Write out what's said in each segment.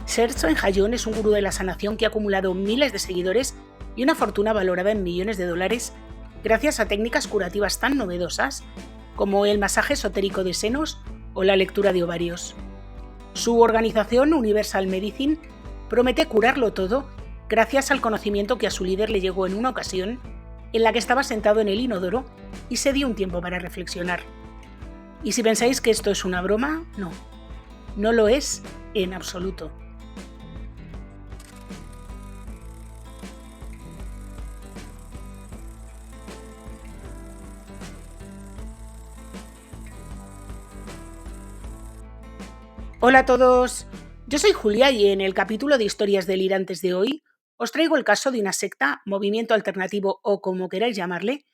Serge Hayón es un gurú de la sanación que ha acumulado miles de seguidores y una fortuna valorada en millones de dólares gracias a técnicas curativas tan novedosas como el masaje esotérico de senos o la lectura de ovarios. Su organización Universal Medicine promete curarlo todo gracias al conocimiento que a su líder le llegó en una ocasión en la que estaba sentado en el inodoro y se dio un tiempo para reflexionar. Y si pensáis que esto es una broma, no lo es en absoluto. Hola a todos, yo soy Julia y en el capítulo de Historias Delirantes de hoy os traigo el caso de una secta, movimiento alternativo o como queráis llamarle,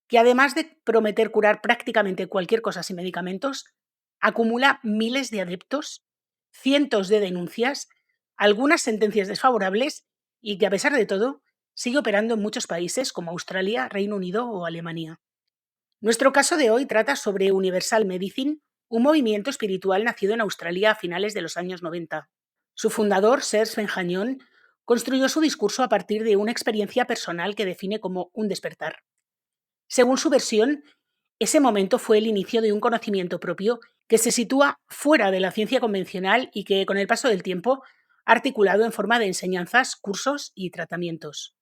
que además de prometer curar prácticamente cualquier cosa sin medicamentos, acumula miles de adeptos, cientos de denuncias, algunas sentencias desfavorables y que a pesar de todo sigue operando en muchos países como Australia, Reino Unido o Alemania. Nuestro caso de hoy trata sobre Universal Medicine, un movimiento espiritual nacido en Australia a finales de los años 90. Su fundador, Serge Hayón, construyó su discurso a partir de una experiencia personal que define como un despertar. Según su versión, ese momento fue el inicio de un conocimiento propio que se sitúa fuera de la ciencia convencional y que, con el paso del tiempo, ha articulado en forma de enseñanzas, cursos y tratamientos.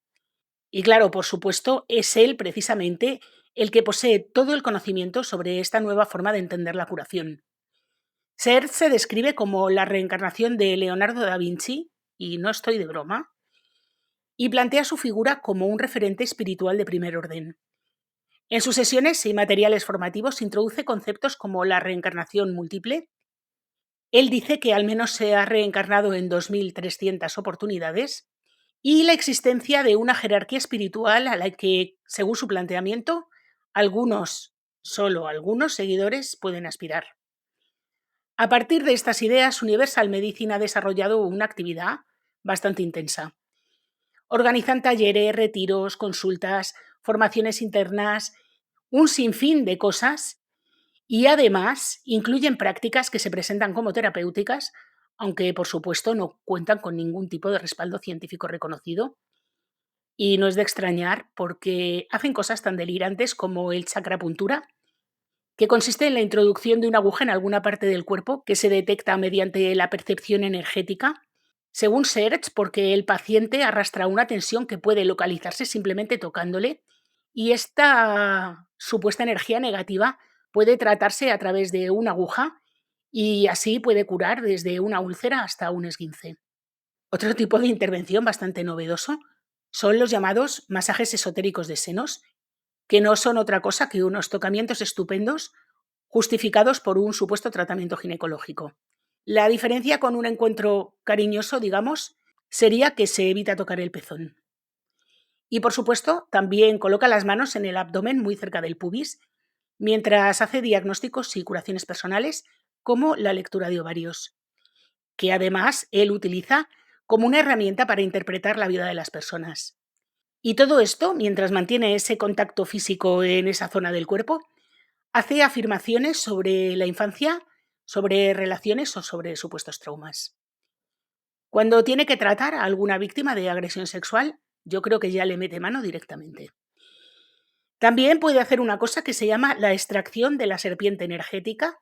Y claro, por supuesto, es él precisamente el que posee todo el conocimiento sobre esta nueva forma de entender la curación. Serge se describe como la reencarnación de Leonardo da Vinci, y no estoy de broma, y plantea su figura como un referente espiritual de primer orden. En sus sesiones y materiales formativos introduce conceptos como la reencarnación múltiple. Él dice que al menos se ha reencarnado en 2300 oportunidades y la existencia de una jerarquía espiritual a la que, según su planteamiento, solo algunos seguidores pueden aspirar. A partir de estas ideas, Universal Medicine ha desarrollado una actividad bastante intensa. Organizan talleres, retiros, consultas, formaciones internas, un sinfín de cosas y además incluyen prácticas que se presentan como terapéuticas, aunque por supuesto no cuentan con ningún tipo de respaldo científico reconocido. Y no es de extrañar porque hacen cosas tan delirantes como el chakrapuntura, que consiste en la introducción de una aguja en alguna parte del cuerpo que se detecta mediante la percepción energética, según Serge, porque el paciente arrastra una tensión que puede localizarse simplemente tocándole y esta supuesta energía negativa puede tratarse a través de una aguja y así puede curar desde una úlcera hasta un esguince. Otro tipo de intervención bastante novedoso son los llamados masajes esotéricos de senos, que no son otra cosa que unos tocamientos estupendos justificados por un supuesto tratamiento ginecológico. La diferencia con un encuentro cariñoso, digamos, sería que se evita tocar el pezón. Y por supuesto, también coloca las manos en el abdomen muy cerca del pubis, mientras hace diagnósticos y curaciones personales, como la lectura de ovarios, que además él utiliza como una herramienta para interpretar la vida de las personas. Y todo esto, mientras mantiene ese contacto físico en esa zona del cuerpo, hace afirmaciones sobre la infancia, sobre relaciones o sobre supuestos traumas. Cuando tiene que tratar a alguna víctima de agresión sexual, yo creo que ya le mete mano directamente. También puede hacer una cosa que se llama la extracción de la serpiente energética,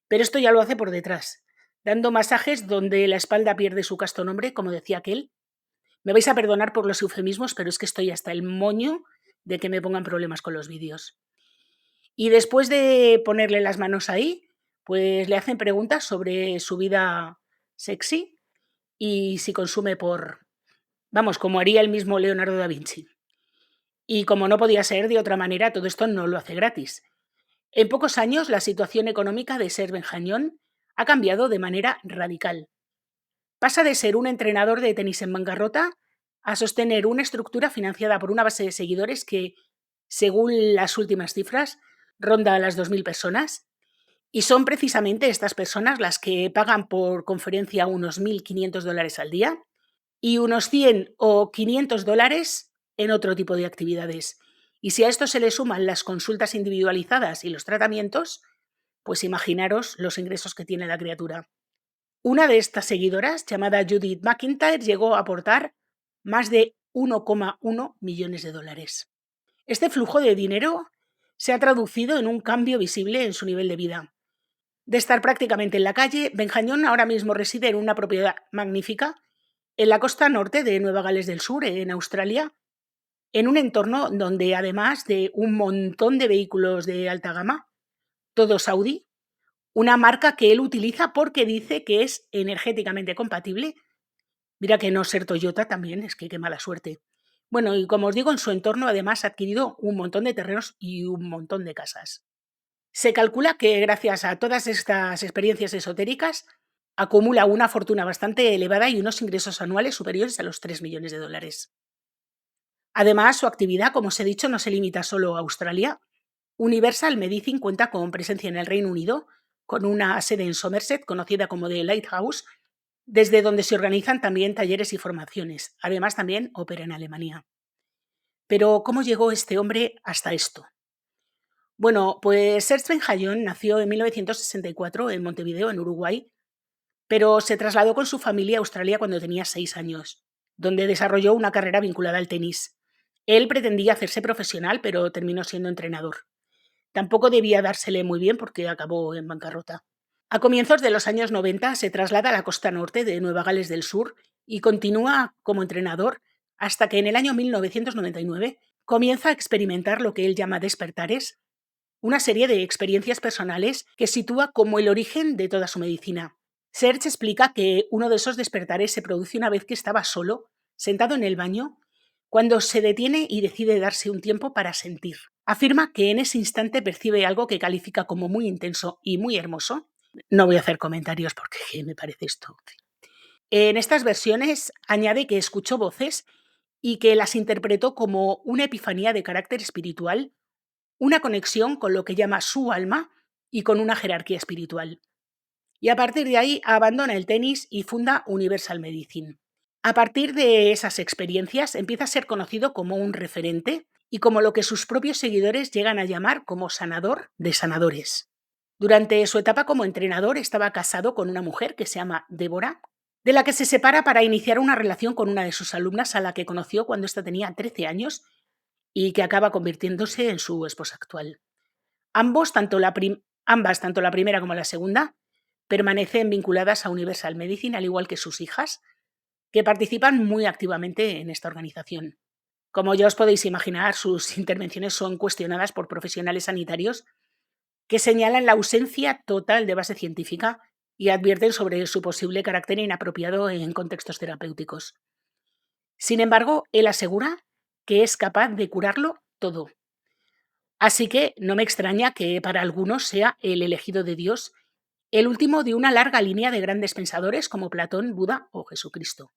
pero esto ya lo hace por detrás, dando masajes donde la espalda pierde su casto nombre, como decía aquel. Me vais a perdonar por los eufemismos, pero es que estoy hasta el moño de que me pongan problemas con los vídeos. Y después de ponerle las manos ahí, pues le hacen preguntas sobre su vida sexy y si consume vamos, como haría el mismo Leonardo da Vinci. Y como no podía ser de otra manera, todo esto no lo hace gratis. En pocos años, la situación económica de Serge Hayón ha cambiado de manera radical. Pasa de ser un entrenador de tenis en bancarrota a sostener una estructura financiada por una base de seguidores que, según las últimas cifras, ronda a las 2000 personas. Y son precisamente estas personas las que pagan por conferencia unos $1.500 al día y unos 100 o $500 en otro tipo de actividades. Y si a esto se le suman las consultas individualizadas y los tratamientos, pues imaginaros los ingresos que tiene la criatura. Una de estas seguidoras, llamada Judith McIntyre, llegó a aportar más de 1,1 millones de dólares. Este flujo de dinero se ha traducido en un cambio visible en su nivel de vida. De estar prácticamente en la calle, Benjañón ahora mismo reside en una propiedad magnífica en la costa norte de Nueva Gales del Sur, en Australia, en un entorno donde, además de un montón de vehículos de alta gama, todos Audi, una marca que él utiliza porque dice que es energéticamente compatible. Mira que no ser Toyota también, es que qué mala suerte. Bueno, y como os digo, en su entorno además ha adquirido un montón de terrenos y un montón de casas. Se calcula que gracias a todas estas experiencias esotéricas acumula una fortuna bastante elevada y unos ingresos anuales superiores a los 3 millones de dólares. Además, su actividad, como os he dicho, no se limita solo a Australia. Universal Medicine cuenta con presencia en el Reino Unido, con una sede en Somerset, conocida como The Lighthouse, desde donde se organizan también talleres y formaciones. Además, también opera en Alemania. Pero, ¿cómo llegó este hombre hasta esto? Bueno, pues Serge Benjayón nació en 1964 en Montevideo, en Uruguay, pero se trasladó con su familia a Australia cuando tenía 6 años, donde desarrolló una carrera vinculada al tenis. Él pretendía hacerse profesional, pero terminó siendo entrenador. Tampoco debía dársele muy bien porque acabó en bancarrota. A comienzos de los años 90 se traslada a la costa norte de Nueva Gales del Sur y continúa como entrenador hasta que en el año 1999 comienza a experimentar lo que él llama despertares, una serie de experiencias personales que sitúa como el origen de toda su medicina. Serge explica que uno de esos despertares se produce una vez que estaba solo, sentado en el baño, cuando se detiene y decide darse un tiempo para sentir. Afirma que en ese instante percibe algo que califica como muy intenso y muy hermoso. No voy a hacer comentarios porque me parece esto. En estas versiones añade que escuchó voces y que las interpretó como una epifanía de carácter espiritual, una conexión con lo que llama su alma y con una jerarquía espiritual. Y a partir de ahí abandona el tenis y funda Universal Medicine. A partir de esas experiencias empieza a ser conocido como un referente y como lo que sus propios seguidores llegan a llamar como sanador de sanadores. Durante su etapa como entrenador estaba casado con una mujer que se llama Débora, de la que se separa para iniciar una relación con una de sus alumnas a la que conoció cuando ésta tenía 13 años y que acaba convirtiéndose en su esposa actual. Ambas, tanto la primera como la segunda, permanecen vinculadas a Universal Medicine, al igual que sus hijas, que participan muy activamente en esta organización. Como ya os podéis imaginar, sus intervenciones son cuestionadas por profesionales sanitarios que señalan la ausencia total de base científica y advierten sobre su posible carácter inapropiado en contextos terapéuticos. Sin embargo, él asegura que es capaz de curarlo todo. Así que no me extraña que para algunos sea el elegido de Dios, el último de una larga línea de grandes pensadores como Platón, Buda o Jesucristo.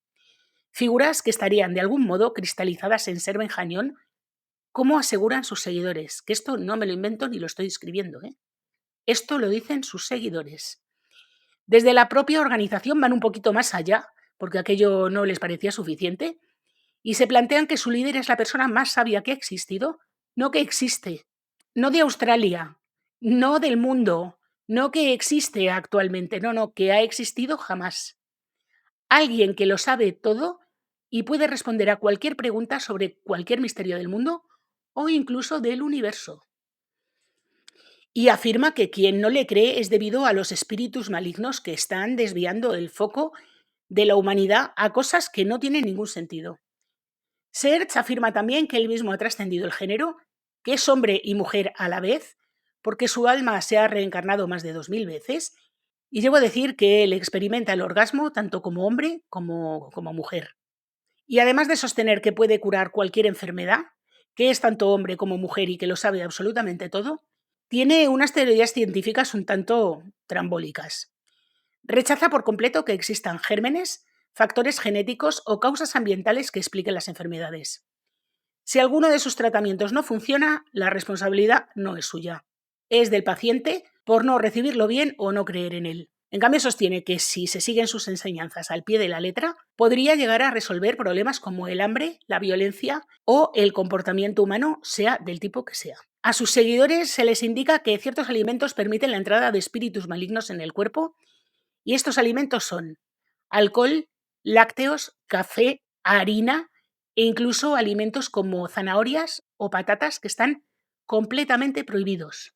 Figuras que estarían de algún modo cristalizadas en Ser Benjañón, como aseguran sus seguidores, que esto no me lo invento ni lo estoy escribiendo, ¿eh? Esto lo dicen sus seguidores. Desde la propia organización van un poquito más allá, porque aquello no les parecía suficiente, y se plantean que su líder es la persona más sabia que ha existido, no que existe, no de Australia, no del mundo, no que existe actualmente, no, que ha existido jamás. Alguien que lo sabe todo y puede responder a cualquier pregunta sobre cualquier misterio del mundo o incluso del universo. Y afirma que quien no le cree es debido a los espíritus malignos que están desviando el foco de la humanidad a cosas que no tienen ningún sentido. Serge afirma también que él mismo ha trascendido el género, que es hombre y mujer a la vez, porque su alma se ha reencarnado más de 2000 veces, y llevo a decir que él experimenta el orgasmo tanto como hombre como mujer. Y además de sostener que puede curar cualquier enfermedad, que es tanto hombre como mujer y que lo sabe absolutamente todo, tiene unas teorías científicas un tanto trambólicas. Rechaza por completo que existan gérmenes, factores genéticos o causas ambientales que expliquen las enfermedades. Si alguno de sus tratamientos no funciona, la responsabilidad no es suya. Es del paciente por no recibirlo bien o no creer en él. En cambio, sostiene que si se siguen sus enseñanzas al pie de la letra, podría llegar a resolver problemas como el hambre, la violencia o el comportamiento humano, sea del tipo que sea. A sus seguidores se les indica que ciertos alimentos permiten la entrada de espíritus malignos en el cuerpo Y estos alimentos son alcohol, lácteos, café, harina e incluso alimentos como zanahorias o patatas que están completamente prohibidos.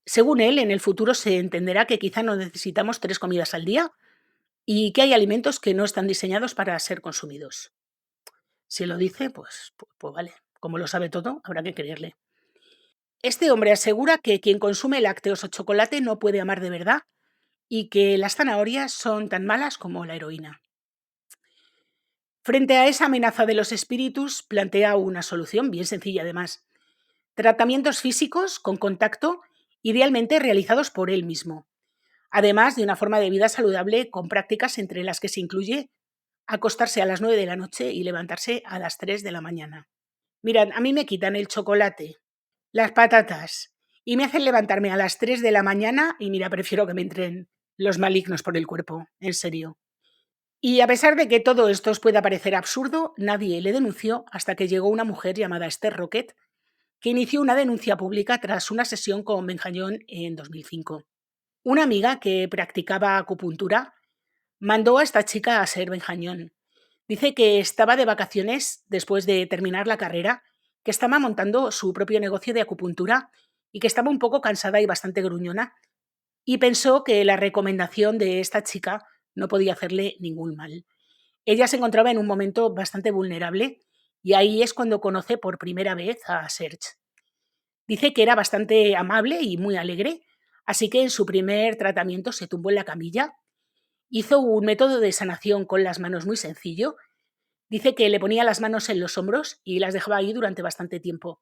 Según él, en el futuro se entenderá que quizá no necesitamos 3 comidas al día y que hay alimentos que no están diseñados para ser consumidos. Si lo dice, pues vale. Como lo sabe todo, habrá que creerle. Este hombre asegura que quien consume lácteos o chocolate no puede amar de verdad y que las zanahorias son tan malas como la heroína. Frente a esa amenaza de los espíritus, plantea una solución bien sencilla además. Tratamientos físicos con contacto, idealmente realizados por él mismo, además de una forma de vida saludable con prácticas entre las que se incluye acostarse a las 9 de la noche y levantarse a las 3 de la mañana. Mirad, a mí me quitan el chocolate, las patatas y me hacen levantarme a las 3 de la mañana y mira, prefiero que me entren los malignos por el cuerpo, en serio. Y a pesar de que todo esto os pueda parecer absurdo, nadie le denunció hasta que llegó una mujer llamada Esther Rocket, que inició una denuncia pública tras una sesión con Benjañón en 2005. Una amiga que practicaba acupuntura mandó a esta chica a ser Benjañón. Dice que estaba de vacaciones después de terminar la carrera, que estaba montando su propio negocio de acupuntura y que estaba un poco cansada y bastante gruñona, y pensó que la recomendación de esta chica no podía hacerle ningún mal. Ella se encontraba en un momento bastante vulnerable y ahí es cuando conoce por primera vez a Serge. Dice que era bastante amable y muy alegre, así que en su primer tratamiento se tumbó en la camilla, hizo un método de sanación con las manos muy sencillo. Dice que le ponía las manos en los hombros y las dejaba ahí durante bastante tiempo.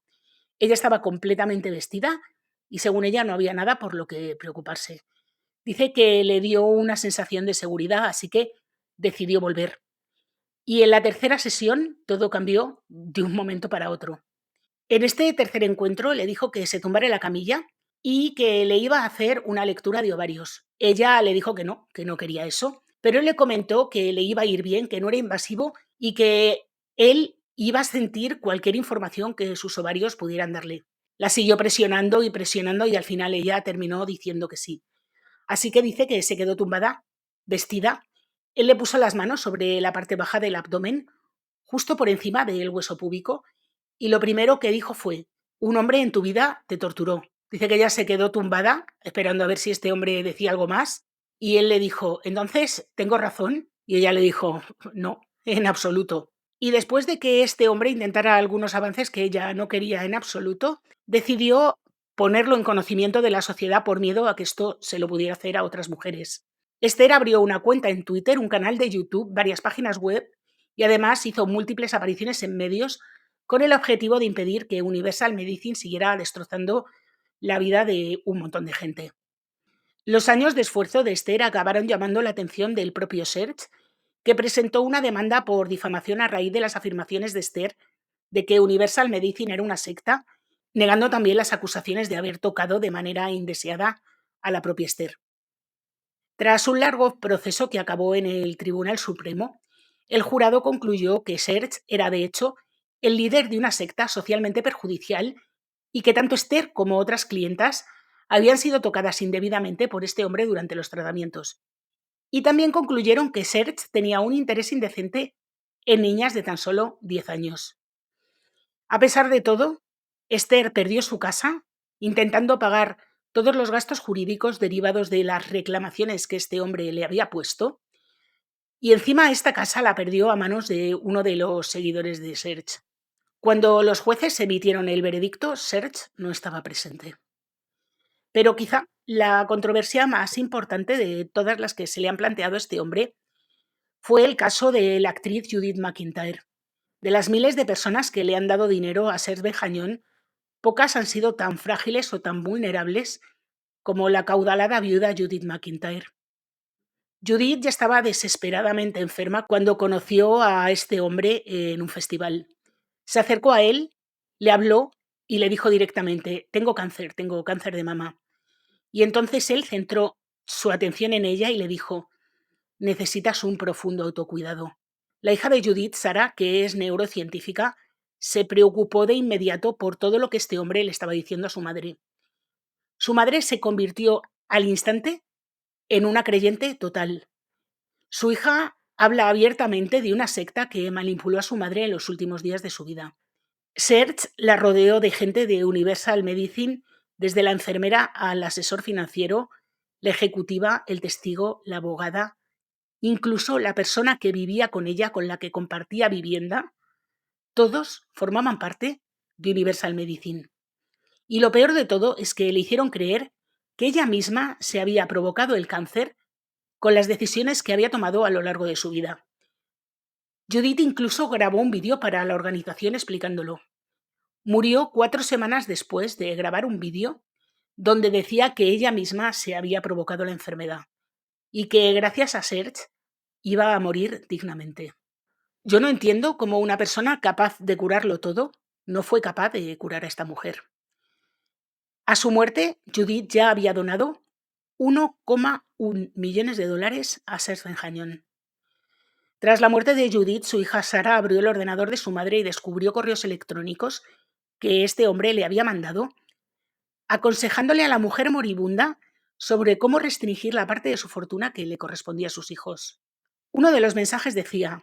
Ella estaba completamente vestida y según ella no había nada por lo que preocuparse. Dice que le dio una sensación de seguridad, así que decidió volver. Y en la tercera sesión todo cambió de un momento para otro. En este tercer encuentro le dijo que se tumbara en la camilla y que le iba a hacer una lectura de ovarios. Ella le dijo que no quería eso, pero él le comentó que le iba a ir bien, que no era invasivo y que él iba a sentir cualquier información que sus ovarios pudieran darle. La siguió presionando y al final ella terminó diciendo que sí. Así que dice que se quedó tumbada, vestida. Él le puso las manos sobre la parte baja del abdomen, justo por encima del hueso púbico, y lo primero que dijo fue: un hombre en tu vida te torturó. Dice que ella se quedó tumbada, esperando a ver si este hombre decía algo más, y él le dijo: entonces, ¿tengo razón? Y ella le dijo: no, en absoluto. Y después de que este hombre intentara algunos avances que ella no quería en absoluto, decidió ponerlo en conocimiento de la sociedad por miedo a que esto se lo pudiera hacer a otras mujeres. Esther abrió una cuenta en Twitter, un canal de YouTube, varias páginas web y además hizo múltiples apariciones en medios con el objetivo de impedir que Universal Medicine siguiera destrozando la vida de un montón de gente. Los años de esfuerzo de Esther acabaron llamando la atención del propio Serge, que presentó una demanda por difamación a raíz de las afirmaciones de Esther de que Universal Medicine era una secta, negando también las acusaciones de haber tocado de manera indeseada a la propia Esther. Tras un largo proceso que acabó en el Tribunal Supremo, el jurado concluyó que Serge era, de hecho, el líder de una secta socialmente perjudicial y que tanto Esther como otras clientas habían sido tocadas indebidamente por este hombre durante los tratamientos. Y también concluyeron que Serge tenía un interés indecente en niñas de tan solo 10 años. A pesar de todo, Esther perdió su casa intentando pagar todos los gastos jurídicos derivados de las reclamaciones que este hombre le había puesto, y encima esta casa la perdió a manos de uno de los seguidores de Serge. Cuando los jueces emitieron el veredicto, Serge no estaba presente. Pero quizá la controversia más importante de todas las que se le han planteado a este hombre fue el caso de la actriz Judith McIntyre. De las miles de personas que le han dado dinero a Serge Bejañón, pocas han sido tan frágiles o tan vulnerables como la caudalada viuda Judith McIntyre. Judith ya estaba desesperadamente enferma cuando conoció a este hombre en un festival. Se acercó a él, le habló y le dijo directamente: tengo cáncer de mama. Y entonces él centró su atención en ella y le dijo: necesitas un profundo autocuidado. La hija de Judith, Sara, que es neurocientífica, se preocupó de inmediato por todo lo que este hombre le estaba diciendo a su madre. Su madre se convirtió al instante en una creyente total. Su hija habla abiertamente de una secta que manipuló a su madre en los últimos días de su vida. Serge la rodeó de gente de Universal Medicine, desde la enfermera al asesor financiero, la ejecutiva, el testigo, la abogada, incluso la persona que vivía con ella, con la que compartía vivienda. Todos formaban parte de Universal Medicine. Y lo peor de todo es que le hicieron creer que ella misma se había provocado el cáncer con las decisiones que había tomado a lo largo de su vida. Judith incluso grabó un vídeo para la organización explicándolo. Murió 4 semanas después de grabar un vídeo donde decía que ella misma se había provocado la enfermedad y que gracias a Serge iba a morir dignamente. Yo no entiendo cómo una persona capaz de curarlo todo no fue capaz de curar a esta mujer. A su muerte, Judith ya había donado 1,1 millones de dólares a Serge Benjañón. Tras la muerte de Judith, su hija Sara abrió el ordenador de su madre y descubrió correos electrónicos que este hombre le había mandado, aconsejándole a la mujer moribunda sobre cómo restringir la parte de su fortuna que le correspondía a sus hijos. Uno de los mensajes decía: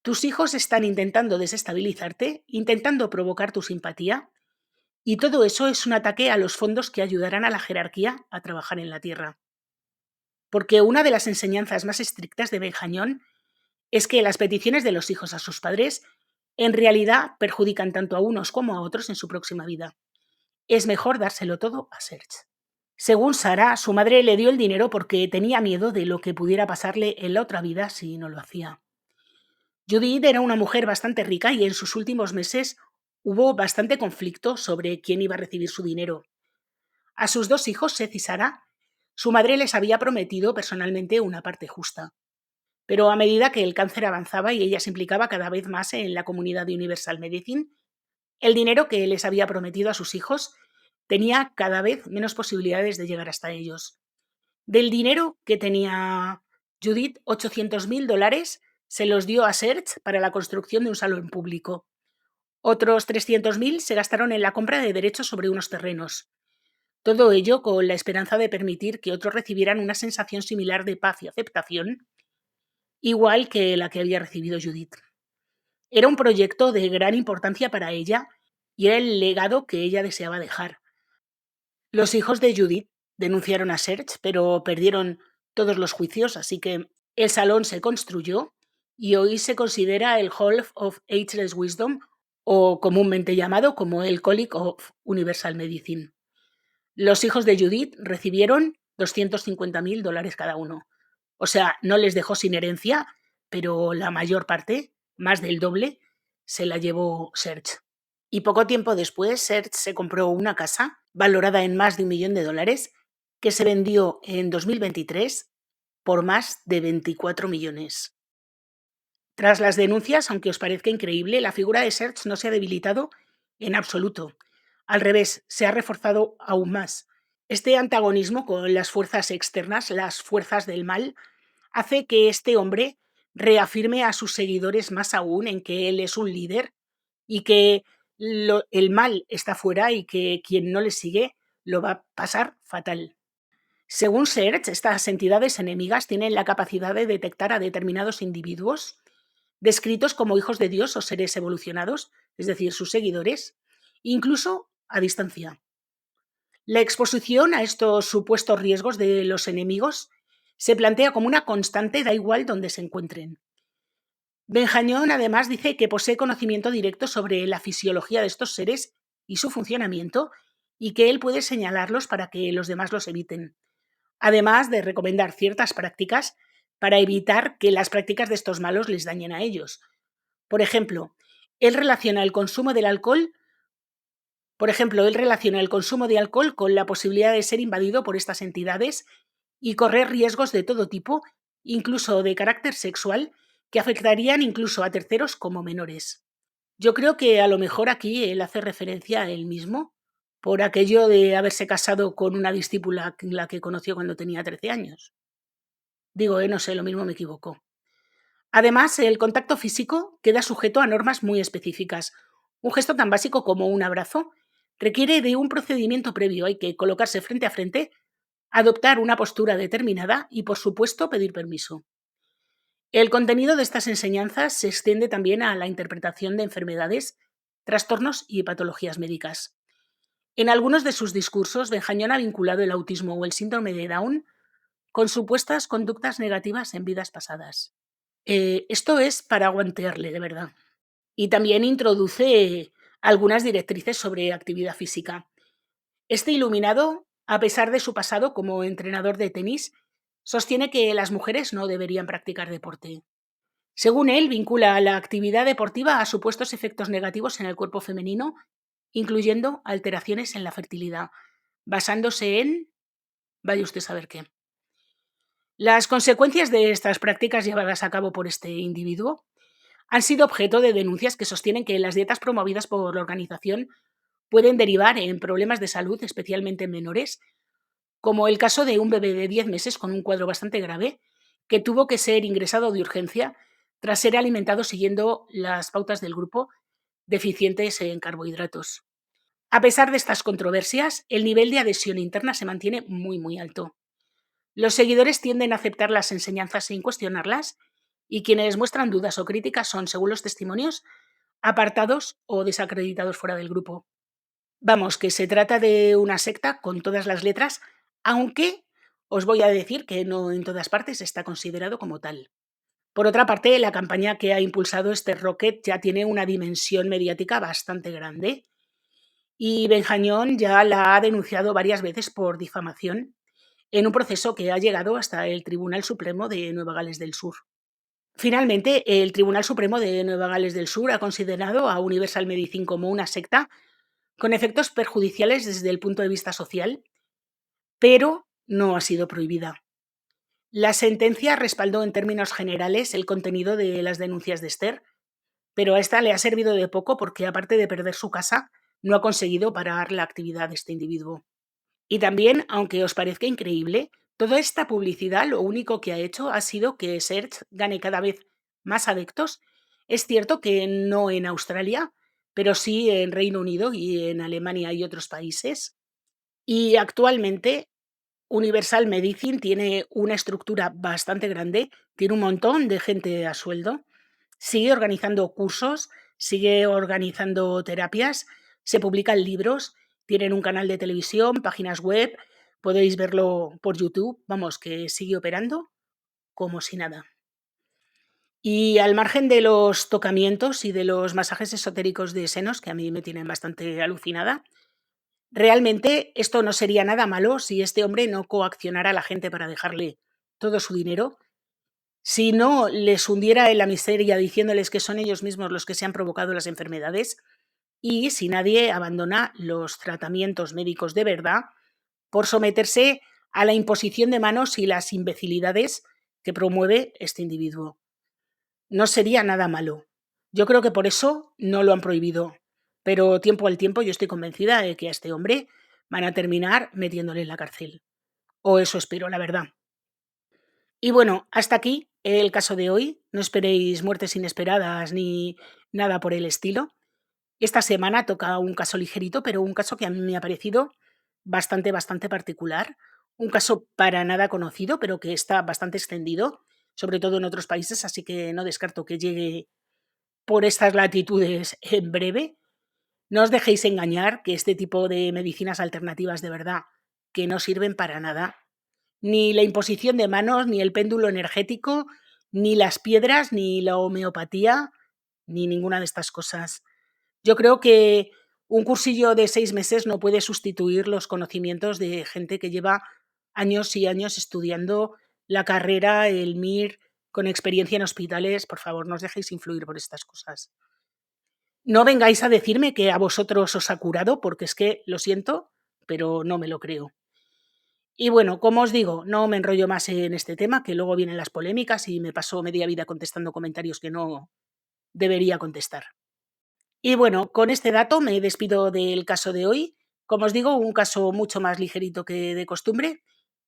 tus hijos están intentando desestabilizarte, intentando provocar tu simpatía, y todo eso es un ataque a los fondos que ayudarán a la jerarquía a trabajar en la tierra. Porque una de las enseñanzas más estrictas de Benjañón es que las peticiones de los hijos a sus padres en realidad perjudican tanto a unos como a otros en su próxima vida. Es mejor dárselo todo a Serge. Según Sara, su madre le dio el dinero porque tenía miedo de lo que pudiera pasarle en la otra vida si no lo hacía. Judith era una mujer bastante rica y en sus últimos meses hubo bastante conflicto sobre quién iba a recibir su dinero. A sus 2 hijos, Seth y Sara, su madre les había prometido personalmente una parte justa. Pero a medida que el cáncer avanzaba y ella se implicaba cada vez más en la comunidad de Universal Medicine, el dinero que les había prometido a sus hijos tenía cada vez menos posibilidades de llegar hasta ellos. Del dinero que tenía Judith, $800,000 se los dio a Serge para la construcción de un salón público. Otros 300,000 se gastaron en la compra de derechos sobre unos terrenos. Todo ello con la esperanza de permitir que otros recibieran una sensación similar de paz y aceptación, igual que la que había recibido Judith. Era un proyecto de gran importancia para ella y era el legado que ella deseaba dejar. Los hijos de Judith denunciaron a Serge, pero perdieron todos los juicios, así que el salón se construyó y hoy se considera el Hall of Ageless Wisdom, o comúnmente llamado como el College of Universal Medicine. Los hijos de Judith recibieron $250,000 cada uno. O sea, no les dejó sin herencia, pero la mayor parte, más del doble, se la llevó Serge. Y poco tiempo después, Serge se compró una casa valorada en más de $1 millón, que se vendió en 2023 por más de 24 millones. Tras las denuncias, aunque os parezca increíble, la figura de Serge no se ha debilitado en absoluto. Al revés, se ha reforzado aún más. Este antagonismo con las fuerzas externas, las fuerzas del mal, hace que este hombre reafirme a sus seguidores más aún en que él es un líder y que el mal está fuera y que quien no le sigue lo va a pasar fatal. Según Serge, estas entidades enemigas tienen la capacidad de detectar a determinados individuos, descritos como hijos de Dios o seres evolucionados, es decir, sus seguidores, incluso a distancia. La exposición a estos supuestos riesgos de los enemigos se plantea como una constante, da igual donde se encuentren. Benjañón además dice que posee conocimiento directo sobre la fisiología de estos seres y su funcionamiento, y que él puede señalarlos para que los demás los eviten, además de recomendar ciertas prácticas para evitar que las prácticas de estos malos les dañen a ellos. Por ejemplo, él relaciona el consumo de alcohol con la posibilidad de ser invadido por estas entidades y correr riesgos de todo tipo, incluso de carácter sexual, que afectarían incluso a terceros como menores. Yo creo que a lo mejor aquí él hace referencia a él mismo, por aquello de haberse casado con una discípula la que conoció cuando tenía 13 años. Digo, no sé, lo mismo me equivoco. Además, el contacto físico queda sujeto a normas muy específicas. Un gesto tan básico como un abrazo requiere de un procedimiento previo. Hay que colocarse frente a frente adoptar una postura determinada y, por supuesto, pedir permiso. El contenido de estas enseñanzas se extiende también a la interpretación de enfermedades, trastornos y patologías médicas. En algunos de sus discursos, Benjañón ha vinculado el autismo o el síndrome de Down con supuestas conductas negativas en vidas pasadas. Esto es para aguantearle, de verdad. Y también introduce algunas directrices sobre actividad física. Este iluminado, a pesar de su pasado como entrenador de tenis, sostiene que las mujeres no deberían practicar deporte. Según él, vincula la actividad deportiva a supuestos efectos negativos en el cuerpo femenino, incluyendo alteraciones en la fertilidad, basándose en... vaya usted a saber qué. Las consecuencias de estas prácticas llevadas a cabo por este individuo han sido objeto de denuncias que sostienen que las dietas promovidas por la organización pueden derivar en problemas de salud, especialmente en menores, como el caso de un bebé de 10 meses con un cuadro bastante grave que tuvo que ser ingresado de urgencia tras ser alimentado siguiendo las pautas del grupo deficientes en carbohidratos. A pesar de estas controversias, el nivel de adhesión interna se mantiene muy alto. Los seguidores tienden a aceptar las enseñanzas sin cuestionarlas y quienes muestran dudas o críticas son, según los testimonios, apartados o desacreditados fuera del grupo. Vamos, que se trata de una secta con todas las letras, aunque os voy a decir que no en todas partes está considerado como tal. Por otra parte, la campaña que ha impulsado este Rocket ya tiene una dimensión mediática bastante grande y Benjañón ya la ha denunciado varias veces por difamación en un proceso que ha llegado hasta el Tribunal Supremo de Nueva Gales del Sur. Finalmente, el Tribunal Supremo de Nueva Gales del Sur ha considerado a Universal Medicine como una secta con efectos perjudiciales desde el punto de vista social, pero no ha sido prohibida. La sentencia respaldó en términos generales el contenido de las denuncias de Esther, pero a esta le ha servido de poco porque, aparte de perder su casa, no ha conseguido parar la actividad de este individuo. Y también, aunque os parezca increíble, toda esta publicidad lo único que ha hecho ha sido que Search gane cada vez más adeptos. Es cierto que no en Australia, pero sí en Reino Unido y en Alemania y otros países. Y actualmente Universal Medicine tiene una estructura bastante grande, tiene un montón de gente a sueldo, sigue organizando cursos, sigue organizando terapias, se publican libros, tienen un canal de televisión, páginas web, podéis verlo por YouTube, vamos, que sigue operando como si nada. Y al margen de los tocamientos y de los masajes esotéricos de senos, que a mí me tienen bastante alucinada, realmente esto no sería nada malo si este hombre no coaccionara a la gente para dejarle todo su dinero, si no les hundiera en la miseria diciéndoles que son ellos mismos los que se han provocado las enfermedades y si nadie abandona los tratamientos médicos de verdad por someterse a la imposición de manos y las imbecilidades que promueve este individuo. No sería nada malo. Yo creo que por eso no lo han prohibido. Pero tiempo al tiempo yo estoy convencida de que a este hombre van a terminar metiéndole en la cárcel. O eso espero, la verdad. Y bueno, hasta aquí el caso de hoy. No esperéis muertes inesperadas ni nada por el estilo. Esta semana toca un caso ligerito, pero un caso que a mí me ha parecido bastante particular. Un caso para nada conocido, pero que está bastante extendido, sobre todo en otros países, así que no descarto que llegue por estas latitudes en breve. No os dejéis engañar que este tipo de medicinas alternativas de verdad que no sirven para nada. Ni la imposición de manos, ni el péndulo energético, ni las piedras, ni la homeopatía, ni ninguna de estas cosas. Yo creo que un cursillo de 6 meses no puede sustituir los conocimientos de gente que lleva años y años estudiando la carrera, el MIR, con experiencia en hospitales. Por favor, no os dejéis influir por estas cosas. No vengáis a decirme que a vosotros os ha curado, porque es que lo siento, pero no me lo creo. Y bueno, como os digo, no me enrollo más en este tema, que luego vienen las polémicas y me paso media vida contestando comentarios que no debería contestar. Y bueno, con este dato me despido del caso de hoy. Como os digo, un caso mucho más ligerito que de costumbre.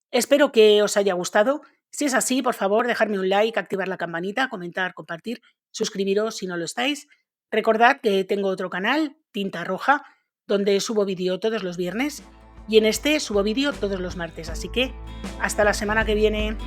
Espero que os haya gustado. Si es así, por favor, dejadme un like, activar la campanita, comentar, compartir, suscribiros si no lo estáis. Recordad que tengo otro canal, Tinta Roja, donde subo vídeo todos los viernes. y en este subo vídeo todos los martes, así que hasta la semana que viene.